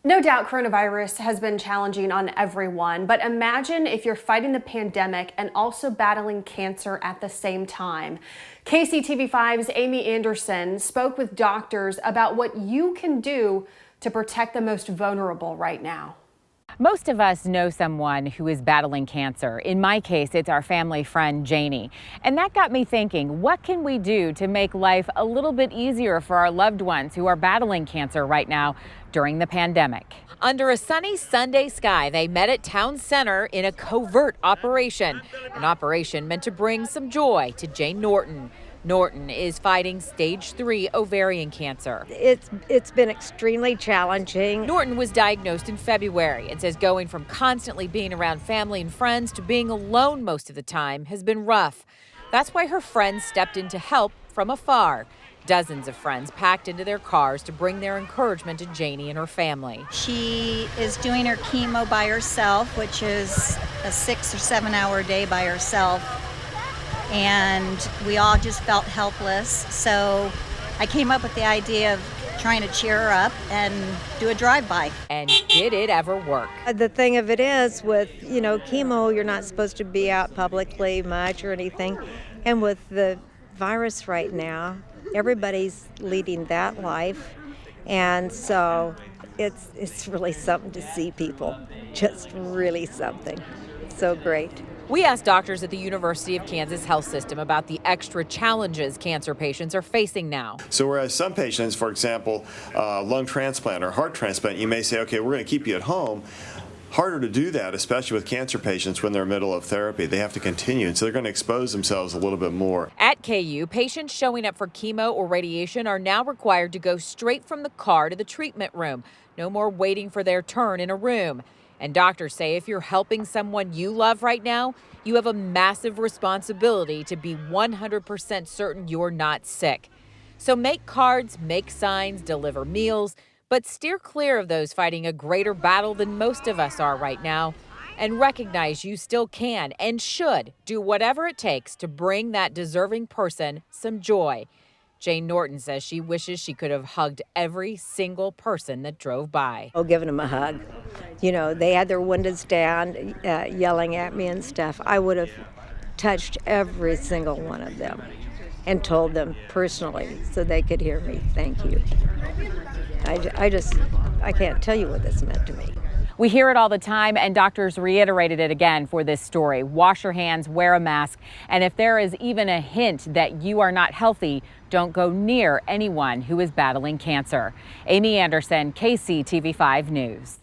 No doubt coronavirus has been challenging on everyone, but imagine if you're fighting the pandemic and also battling cancer at the same time. KCTV5's Amy Anderson spoke with doctors about what you can do to protect the most vulnerable right now. Most of us know someone who is battling cancer. In my case, it's our family friend, Janie. And that got me thinking, what can we do to make life a little bit easier for our loved ones who are battling cancer right now during the pandemic? Under a sunny Sunday sky, they met at Town Center in a covert operation, an operation meant to bring some joy to Jane Norton. Norton is fighting stage 3 ovarian cancer. It's been extremely challenging. Norton was diagnosed in February and says going from constantly being around family and friends to being alone most of the time has been rough. That's why her friends stepped in to help from afar. Dozens of friends packed into their cars to bring their encouragement to Janie and her family. She is doing her chemo by herself, which is a 6 or 7 hour day by herself. And we all just felt helpless. So I came up with the idea of trying to cheer her up and do a drive-by. And did it ever work? The thing of it is with, chemo, you're not supposed to be out publicly much or anything. And with the virus right now, everybody's leading that life. And so it's really something to see people, just really something. So great. We asked doctors at the University of Kansas Health System about the extra challenges cancer patients are facing now. So whereas some patients, for example, lung transplant or heart transplant, you may say, okay, we're going to keep you at home. Harder to do that, especially with cancer patients when they're middle of therapy. They have to continue, and so they're going to expose themselves a little bit more. At KU, patients showing up for chemo or radiation are now required to go straight from the car to the treatment room. No more waiting for their turn in a room. And doctors say if you're helping someone you love right now, you have a massive responsibility to be 100% certain you're not sick. So make cards, make signs, deliver meals, but steer clear of those fighting a greater battle than most of us are right now. And recognize you still can and should do whatever it takes to bring that deserving person some joy. Jane Norton says she wishes she could have hugged every single person that drove by. Oh, giving them a hug. They had their windows down, yelling at me and stuff. I would have touched every single one of them and told them personally so they could hear me. Thank you. I can't tell you what this meant to me. We hear it all the time, and doctors reiterated it again for this story. Wash your hands, wear a mask, and if there is even a hint that you are not healthy, don't go near anyone who is battling cancer. Amy Anderson, KCTV5 News.